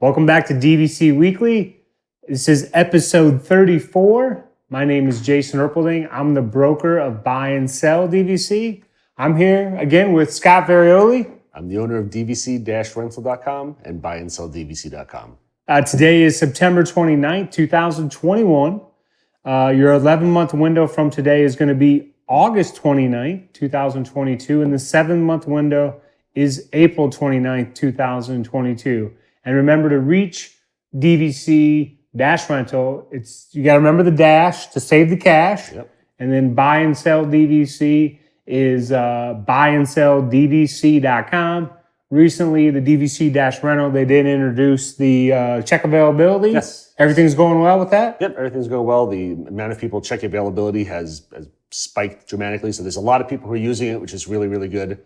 Welcome back to DVC Weekly. This is episode 34. My name is Jason Erpelding. I'm the broker of Buy and Sell DVC. I'm here again with Scott Varioli. I'm the owner of DVC-Rental.com and BuyandSellDVC.com. Today is September 29th, 2021. Your 11-month window from today is going to be August 29th, 2022, and the 7-month window is April 29th, 2022. And remember to reach DVC-Rental. You got to remember the dash to save the cash. Yep. And then Buy and Sell DVC is BuyandSellDVC.com. Recently, the DVC-Rental, they did introduce the check availability. Yes. Everything's going well with that? Yep, everything's going well. The amount of people check availability has spiked dramatically. So there's a lot of people who are using it, which is really, really good.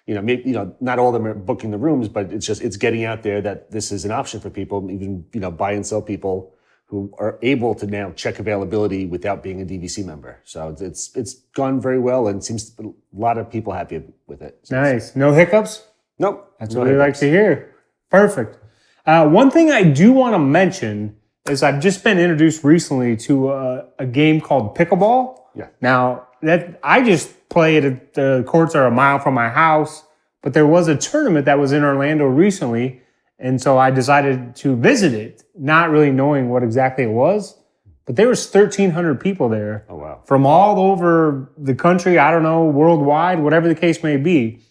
Not all of them are booking the rooms, but it's getting out there that this is an option for people, even, buy and sell people who are able to now check availability without being a DVC member. So it's gone very well and seems a lot of people happy with it. So nice. No hiccups? Nope. That's what we like to hear. Perfect. One thing I do want to mention is I've just been introduced recently to a game called pickleball. Yeah. Now, that I just play it at the courts are a mile from my house, but there was a tournament that was in Orlando recently, and so I decided to visit it, not really knowing what exactly it was. But there was 1,300 people there. Oh, wow. From all over the country, I don't know, worldwide, whatever the case may be.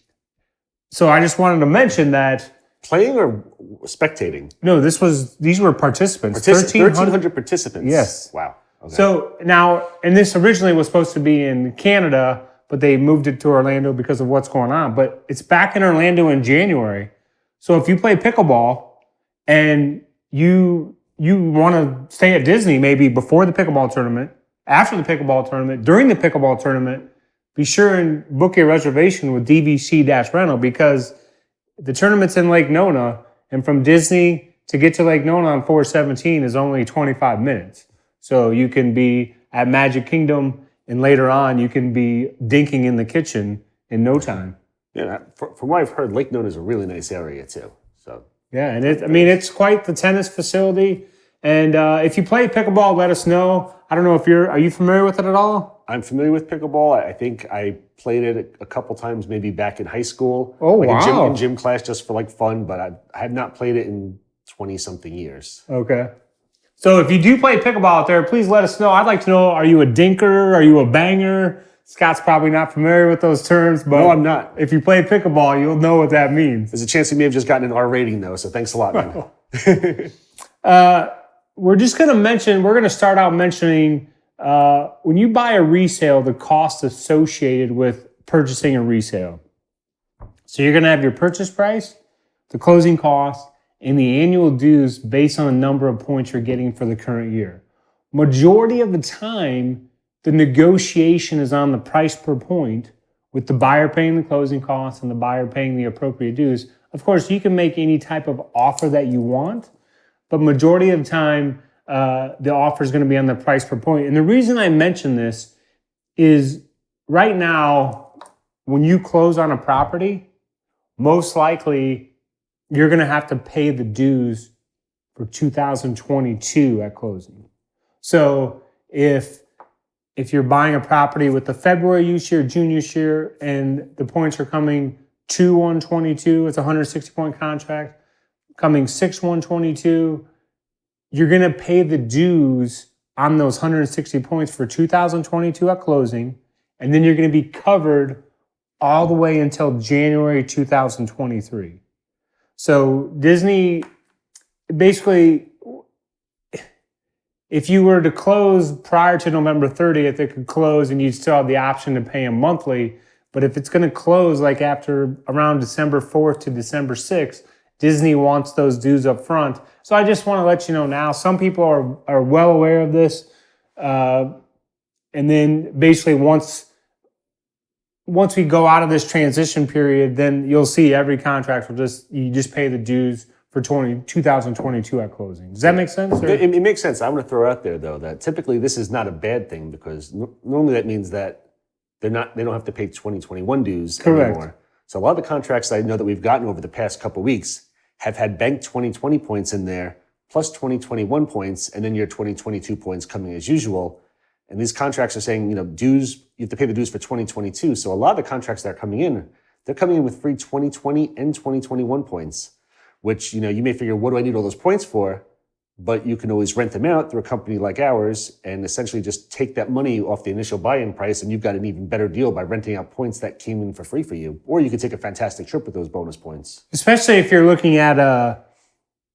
So I just wanted to mention that. Playing or spectating? No, these were participants. 1,300 participants? Yes. Wow. Okay. So now, and this originally was supposed to be in Canada, but they moved it to Orlando because of what's going on. But it's back in Orlando in January. So if you play pickleball and you want to stay at Disney maybe before the pickleball tournament, after the pickleball tournament, during the pickleball tournament, be sure and book your reservation with DVC-Rental because the tournament's in Lake Nona, and from Disney to get to Lake Nona on 417 is only 25 minutes. So you can be at Magic Kingdom, and later on you can be dinking in the kitchen in no time. Yeah, from what I've heard, Lake Nona is a really nice area too. So yeah, and it's quite the tennis facility. And if you play pickleball, let us know. I don't know if are you familiar with it at all? I'm familiar with pickleball. I think I played it a couple times, maybe back in high school. Oh, wow. In gym class just for fun, but I have not played it in 20-something years. Okay. So if you do play pickleball out there, please let us know. I'd like to know, are you a dinker? Are you a banger? Scott's probably not familiar with those terms, but no, I'm not. If you play pickleball, you'll know what that means. There's a chance we may have just gotten an R rating though, so thanks a lot, man. We're going to start out mentioning when you buy a resale, the cost associated with purchasing a resale. So you're going to have your purchase price, the closing cost, and the annual dues based on the number of points you're getting for the current year. Majority of the time, the negotiation is on the price per point, with the buyer paying the closing costs and the buyer paying the appropriate dues. Of course, you can make any type of offer that you want, but majority of the time, the offer is going to be on the price per point. And the reason I mention this is right now, when you close on a property, most likely you're going to have to pay the dues for 2022 at closing. So if you're buying a property with the February use year, June use year, and the points are coming 2/1/22, it's a 160-point contract, coming 6/1/22, you're going to pay the dues on those 160 points for 2022 at closing, and then you're going to be covered all the way until January 2023. So Disney, basically, if you were to close prior to November 30th, it could close and you'd still have the option to pay them monthly. But if it's going to close after around December 4th to December 6th, Disney wants those dues up front. So I just want to let you know now, some people are well aware of this. And then basically once we go out of this transition period, then you'll see every contract you just pay the dues for 2022 at closing. Does that make sense? It makes sense. I want to throw out there though that typically this is not a bad thing because normally that means that they don't have to pay 2021 dues Correct. anymore. So a lot of the contracts I know that we've gotten over the past couple of weeks have had banked 2020 points in there, plus 2021 points, and then your 2022 points coming as usual. And these contracts are saying, dues, you have to pay the dues for 2022. So a lot of the contracts that are coming in, they're coming in with free 2020 and 2021 points, which, you may figure, what do I need all those points for? But you can always rent them out through a company like ours and essentially just take that money off the initial buy-in price, and you've got an even better deal by renting out points that came in for free for you. Or you could take a fantastic trip with those bonus points. Especially if you're looking at a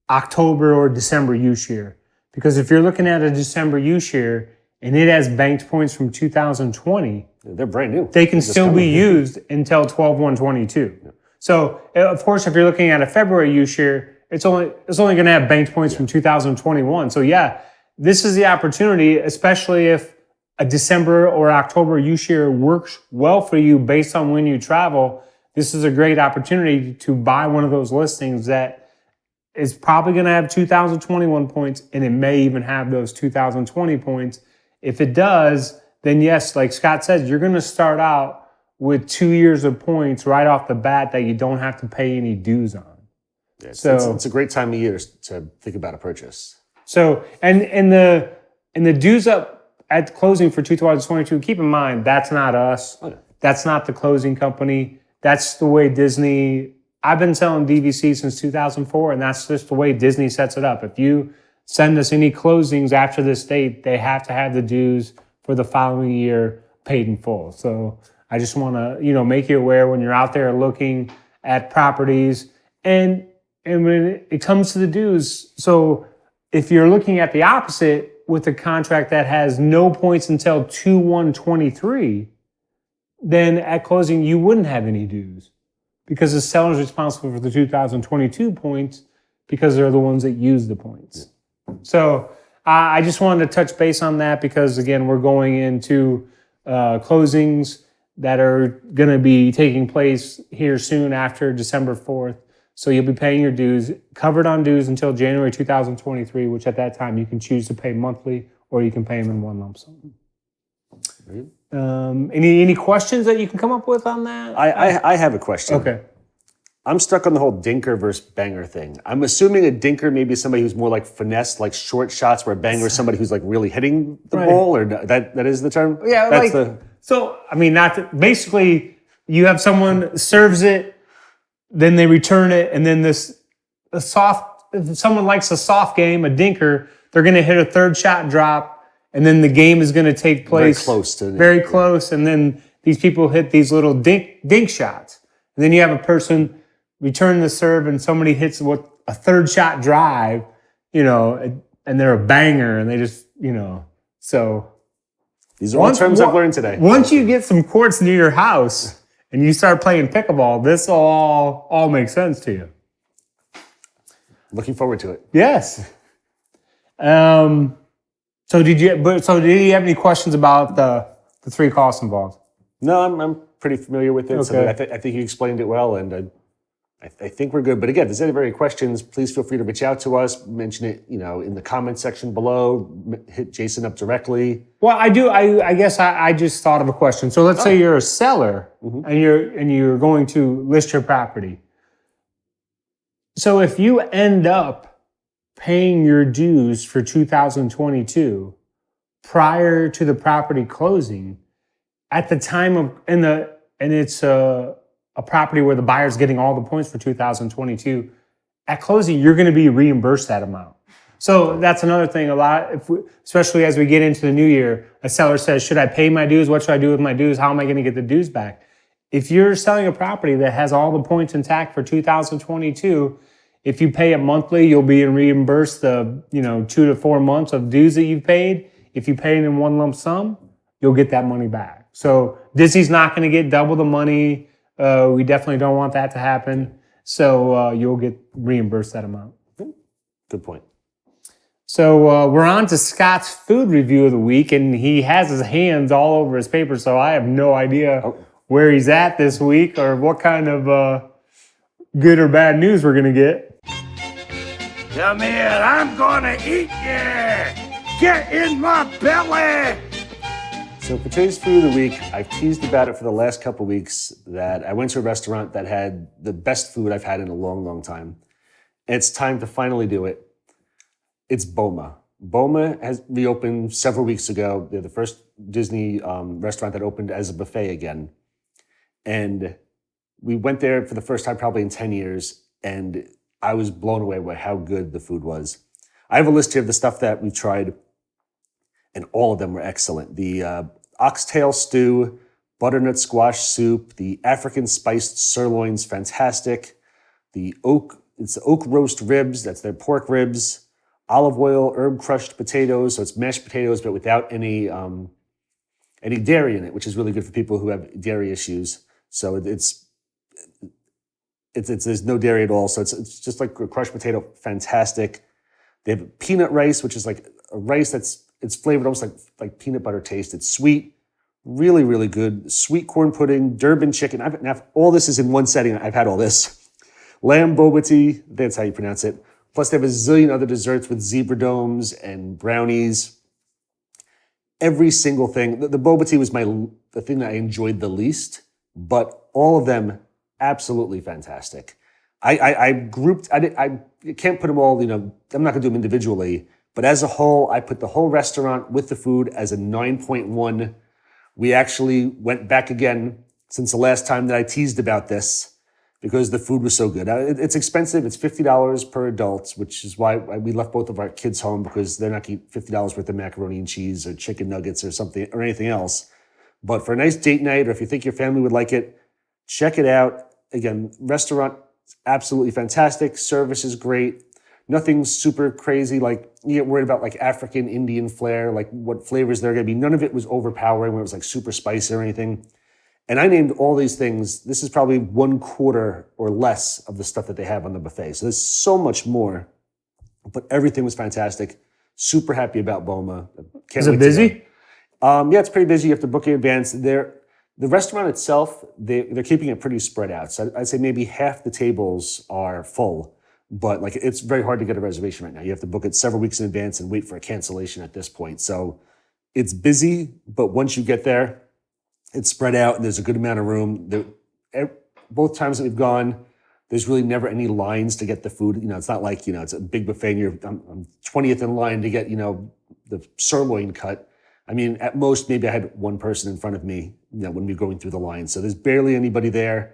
October or December use year. Because if you're looking at a December use year and it has banked points from 2020, they're brand new. They can still be used until 12/1/22. Yeah. So, of course, if you're looking at a February use year, it's only going to have banked points from 2021. So yeah, this is the opportunity, especially if a December or October use year works well for you based on when you travel. This is a great opportunity to buy one of those listings that is probably going to have 2021 points, and it may even have those 2020 points. If it does, then yes, like Scott says, you're going to start out with 2 years of points right off the bat that you don't have to pay any dues on. Yeah, so it's a great time of year to think about a purchase. So and the dues up at closing for 2022. Keep in mind that's not us. Oh, yeah. That's not the closing company. That's the way Disney. I've been selling DVC since 2004, and that's just the way Disney sets it up. If you send us any closings after this date, they have to have the dues for the following year paid in full. So I just want to make you aware when you're out there looking at properties. And when it comes to the dues, so if you're looking at the opposite with a contract that has no points until 2/1/23, then at closing you wouldn't have any dues because the seller's responsible for the 2022 points because they're the ones that use the points. So I just wanted to touch base on that because, again, we're going into closings that are going to be taking place here soon after December 4th. So you'll be paying your dues, covered on dues until January 2023, which at that time you can choose to pay monthly or you can pay them in one lump sum. Any questions that you can come up with on that? I have a question. Okay. I'm stuck on the whole dinker versus banger thing. I'm assuming a dinker may be somebody who's more like finesse, like short shots, where a banger is somebody who's like really hitting the ball, or that is the term? Yeah, basically you have someone serves it, then they return it, and then if someone likes a soft game, a dinker, they're going to hit a third shot drop, and then the game is going to take place very close, and then these people hit these little dink shots. And then you have a person return the serve, and somebody hits a third shot drive, and they're a banger, and they just, so. These are all terms I've learned today. Once you get some courts near your house, and you start playing pickleball, this all makes sense to you. Looking forward to it. Yes. So did you have any questions about the three costs involved? No, I'm pretty familiar with it. Okay. So I think you explained it well, and I think we're good. But again, if there's any questions, please feel free to reach out to us. Mention it, in the comment section below. Hit Jason up directly. Well, I do. I guess I just thought of a question. So let's say you're a seller and you're going to list your property. So if you end up paying your dues for 2022 prior to the property closing, at the time of and it's a property where the buyer's getting all the points for 2022, at closing, you're going to be reimbursed that amount. So that's another thing. Especially as we get into the new year, a seller says, should I pay my dues? What should I do with my dues? How am I going to get the dues back? If you're selling a property that has all the points intact for 2022, if you pay it monthly, you'll be reimbursed the 2 to 4 months of dues that you've paid. If you pay it in one lump sum, you'll get that money back. So Disney's not going to get double the money. We definitely don't want that to happen. So you'll get reimbursed that amount. Good point. So we're on to Scott's food review of the week, and he has his hands all over his paper, so I have no idea where he's at this week or what kind of good or bad news we're going to get. Come here, I'm going to eat you! Get in my belly! So for today's food of the week, I've teased about it for the last couple of weeks that I went to a restaurant that had the best food I've had in a long, long time. It's time to finally do it. It's Boma. Boma has reopened several weeks ago. They're the first Disney restaurant that opened as a buffet again. And we went there for the first time probably in 10 years, and I was blown away by how good the food was. I have a list here of the stuff that we've tried, and all of them were excellent. The oxtail stew, butternut squash soup, the African spiced sirloin's fantastic. It's the oak roast ribs, that's their pork ribs. Olive oil, herb crushed potatoes, so it's mashed potatoes but without any dairy in it, which is really good for people who have dairy issues. So it's there's no dairy at all, so it's just like a crushed potato, fantastic. They have peanut rice, which is like a rice it's flavored almost like peanut butter taste. It's sweet, really, really good. Sweet corn pudding, Durban chicken. All this is in one setting. I've had all this. Lamb boba tea, that's how you pronounce it. Plus they have a zillion other desserts with zebra domes and brownies. Every single thing. The boba tea was the thing that I enjoyed the least, but all of them absolutely fantastic. I can't put them all, I'm not gonna do them individually, but as a whole, I put the whole restaurant with the food as a 9.1. We actually went back again since the last time that I teased about this because the food was so good. It's expensive, it's $50 per adult, which is why we left both of our kids home because they're not getting $50 worth of macaroni and cheese or chicken nuggets or something or anything else. But for a nice date night, or if you think your family would like it, check it out. Again, restaurant absolutely fantastic. Service is great. Nothing super crazy, like you get worried about like African Indian flair, like what flavors they're gonna be. None of it was overpowering where it was like super spicy or anything. And I named all these things. This is probably 1/4 or less of the stuff that they have on the buffet. So there's so much more, but everything was fantastic. Super happy about Boma. Is it busy? Yeah, it's pretty busy. You have to book in advance. The restaurant itself, they're keeping it pretty spread out. So I'd say maybe half the tables are full, but like it's very hard to get a reservation right now. You have to book it several weeks in advance and wait for a cancellation at this point. So it's busy, but once you get there, it's spread out and there's a good amount of room. Both times that we've gone, there's really never any lines to get the food. It's not like, it's a big buffet and I'm 20th in line to get, the sirloin cut. I mean, at most, maybe I had one person in front of me, when we were going through the line. So there's barely anybody there.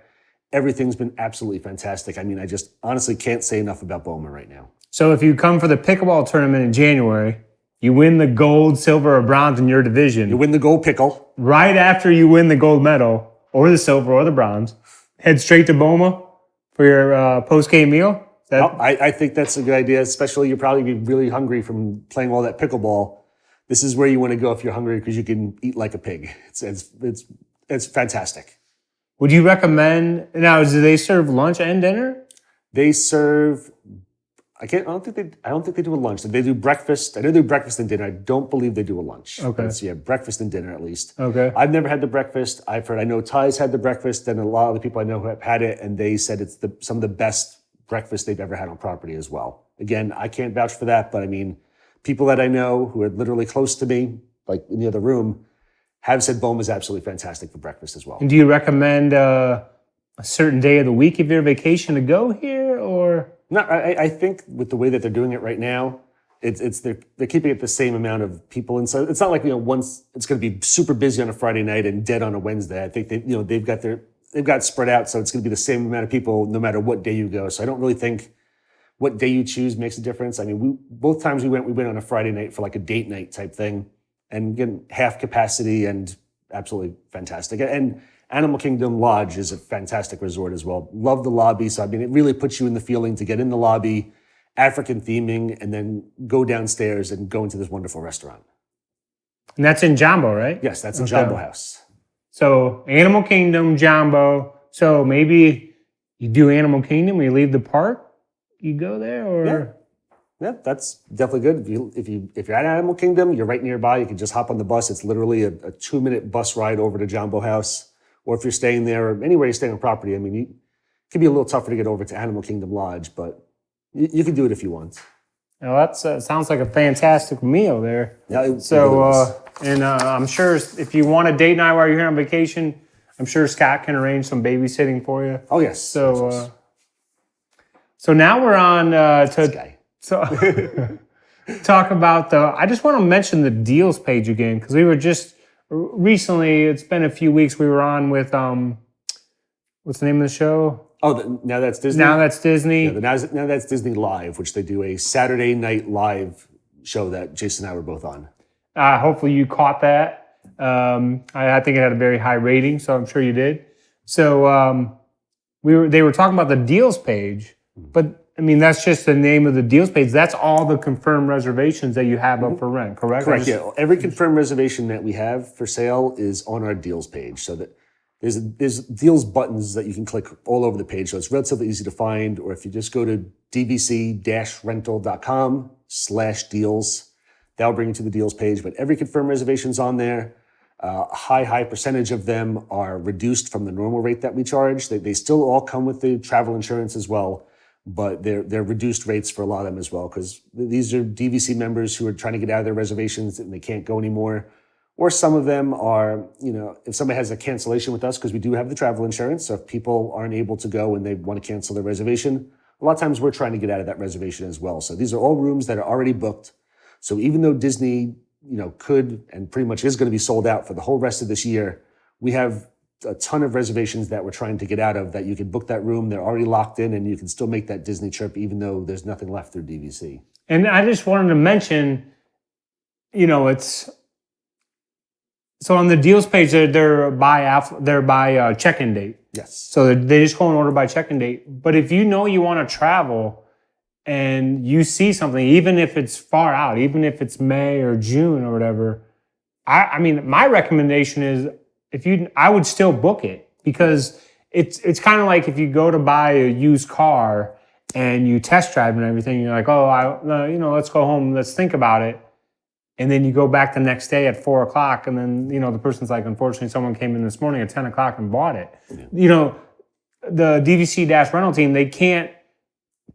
Everything's been absolutely fantastic. I mean, I just honestly can't say enough about Boma right now. So if you come for the pickleball tournament in January, you win the gold, silver, or bronze in your division. You win the gold pickle. Right after you win the gold medal, or the silver, or the bronze, head straight to Boma for your post-game meal. I think that's a good idea, especially you'll probably be really hungry from playing all that pickleball. This is where you want to go if you're hungry because you can eat like a pig. It's fantastic. Would you recommend, now, do they serve lunch and dinner? They serve, I don't think they do a lunch. They do breakfast. I know they do breakfast and dinner. I don't believe they do a lunch. Okay. So yeah, breakfast and dinner at least. Okay. I've never had the breakfast. I know Ty's had the breakfast and a lot of the people I know who have had it, and they said it's some of the best breakfast they've ever had on property as well. Again, I can't vouch for that, but I mean, people that I know who are literally close to me, like in the other room, have said Boma is absolutely fantastic for breakfast as well. And do you recommend a certain day of the week if you're on vacation to go here, or? No, I think with the way that they're doing it right now, they're keeping it the same amount of people, and so it's not like once it's going to be super busy on a Friday night and dead on a Wednesday. I think they've got it spread out, so it's going to be the same amount of people no matter what day you go. So I don't really think what day you choose makes a difference. I mean, both times we went on a Friday night for like a date night type thing, and again, half capacity and absolutely fantastic. And Animal Kingdom Lodge is a fantastic resort as well. Love the lobby. So I mean, it really puts you in the feeling to get in the lobby, African theming, and then go downstairs and go into this wonderful restaurant. And that's in Jambo, right? Yes, that's in Jambo House. So Animal Kingdom, Jambo. So maybe you do Animal Kingdom when you leave the park. You go there, or yeah, that's definitely good. If you're at Animal Kingdom, you're right nearby. You can just hop on the bus. It's literally a 2-minute bus ride over to Jambo House. Or if you're staying there, or anywhere you're staying on property, I mean, it can be a little tougher to get over to Animal Kingdom Lodge, but you can do it if you want. Well, that sounds like a fantastic meal there. Yeah. I'm sure if you want a date night while you're here on vacation, I'm sure Scott can arrange some babysitting for you. Oh yes. So now we're on This guy. talk about I just want to mention the deals page again, because we were just recently, it's been a few weeks, we were on with, what's the name of the show? Oh, Now That's Disney? Now That's Disney. Yeah, now That's Disney Live, which they do a Saturday night live show that Jason and I were both on. Hopefully you caught that. I think it had a very high rating, so I'm sure you did. So they were talking about the deals page, but I mean, that's just the name of the deals page. That's all the confirmed reservations that you have up for rent, correct? Correct, yeah. Every confirmed reservation that we have for sale is on our deals page. So that there's deals buttons that you can click all over the page. So it's relatively easy to find. Or if you just go to dvc-rental.com/deals, that'll bring you to the deals page. But every confirmed reservation's on there. A high percentage of them are reduced from the normal rate that we charge. They still all come with the travel insurance as well, but they're reduced rates for a lot of them as well, because these are DVC members who are trying to get out of their reservations and they can't go anymore. Or some of them are, if somebody has a cancellation with us, because we do have the travel insurance, so if people aren't able to go and they want to cancel their reservation, a lot of times we're trying to get out of that reservation as well. So these are all rooms that are already booked. So even though Disney, could and pretty much is going to be sold out for the whole rest of this year, we have a ton of reservations that we're trying to get out of, that you can book that room, they're already locked in, and you can still make that Disney trip even though there's nothing left through DVC. And I just wanted to mention, so on the deals page, they're by check-in date. Yes. So they just go and order by check-in date. But if you want to travel and you see something, even if it's far out, even if it's May or June or whatever, I mean, my recommendation is I would still book it, because it's kind of like if you go to buy a used car and you test drive and everything, you're like, let's go home, let's think about it. And then you go back the next day at 4:00, and then, the person's like, unfortunately, someone came in this morning at 10:00 and bought it. Yeah. The DVC-Rental team, they can't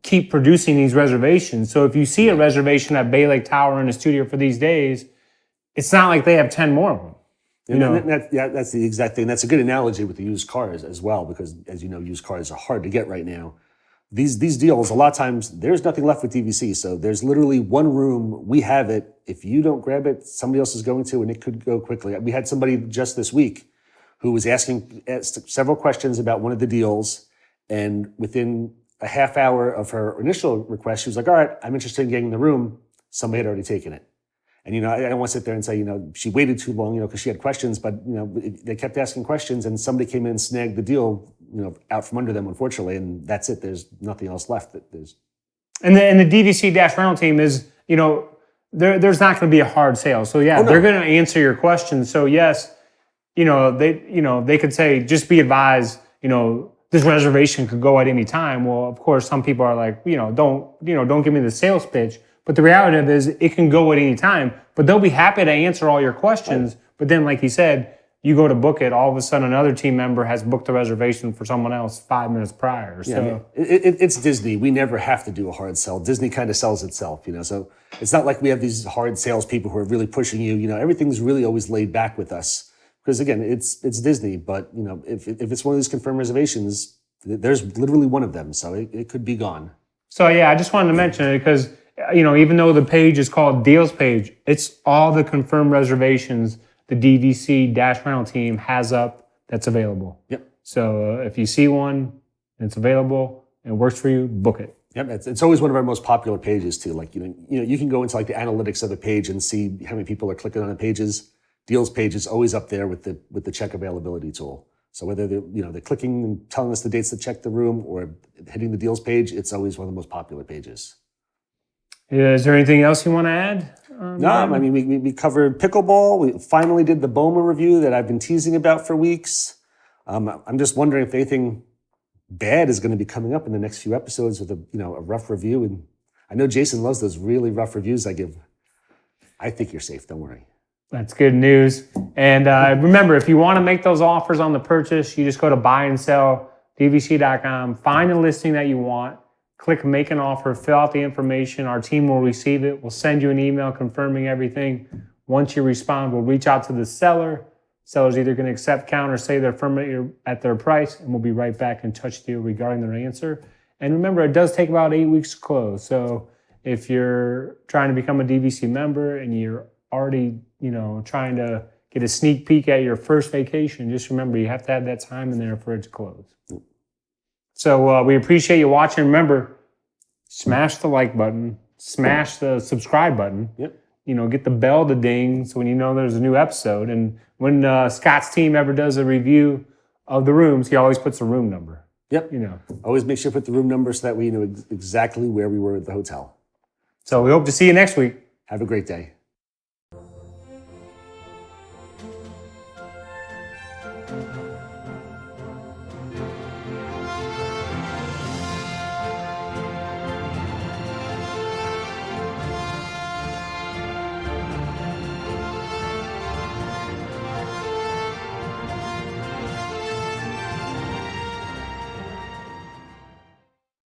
keep producing these reservations. So if you see a reservation at Bay Lake Tower in a studio for these days, it's not like they have 10 more of them. That's the exact thing. That's a good analogy with the used cars as well, because as you know, used cars are hard to get right now. These deals, a lot of times, there's nothing left with DVC. So there's literally one room, we have it. If you don't grab it, somebody else is going to, and it could go quickly. We had somebody just this week who was asking several questions about one of the deals, and within a half hour of her initial request, she was like, all right, I'm interested in getting the room. Somebody had already taken it. And, I don't want to sit there and say, she waited too long, because she had questions, but, they kept asking questions, and somebody came in and snagged the deal, out from under them, unfortunately, and that's it. There's nothing else left. And the DVC-Rental team is, there's not going to be a hard sale. So they're going to answer your questions. So yes, they could say, just be advised, this reservation could go at any time. Well, of course, some people are like, don't give me the sales pitch. But the reality of it is, it can go at any time. But they'll be happy to answer all your questions. Right. But then, like you said, you go to book it, all of a sudden another team member has booked a reservation for someone else 5 minutes prior. So I mean, it's Disney. We never have to do a hard sell. Disney kind of sells itself, So it's not like we have these hard salespeople who are really pushing you. Everything's really always laid back with us. Because again, it's Disney. But if it's one of these confirmed reservations, there's literally one of them, so it could be gone. So I just wanted to mention it because even though the page is called Deals Page, it's all the confirmed reservations the DVC-Rental team has up that's available. Yep. So if you see one and it's available and it works for you, book it. Yep. It's always one of our most popular pages too. Like, you can go into like the analytics of the page and see how many people are clicking on the pages. Deals page is always up there with the check availability tool. So whether they're clicking and telling us the dates to check the room or hitting the deals page, it's always one of the most popular pages. Is there anything else you want to add? No, I mean, we covered pickleball. We finally did the BOMA review that I've been teasing about for weeks. I'm just wondering if anything bad is going to be coming up in the next few episodes with a rough review. And I know Jason loves those really rough reviews I give. I think you're safe. Don't worry. That's good news. And remember, if you want to make those offers on the purchase, you just go to buyandsell.dvc.com, find a listing that you want, click make an offer, fill out the information. Our team will receive it. We'll send you an email confirming everything. Once you respond, we'll reach out to the seller. Seller's either going to accept, counter, say they're firm at their price, and we'll be right back in touch with you regarding their answer. And remember, it does take about 8 weeks to close. So if you're trying to become a DVC member and you're already, trying to get a sneak peek at your first vacation, just remember you have to have that time in there for it to close. So we appreciate you watching. Remember, smash the like button, smash the subscribe button. Yep. Get the bell to ding so when you know there's a new episode. And when Scott's team ever does a review of the rooms, he always puts a room number. Yep. Always make sure to put the room number so that we know exactly where we were at the hotel. So we hope to see you next week. Have a great day.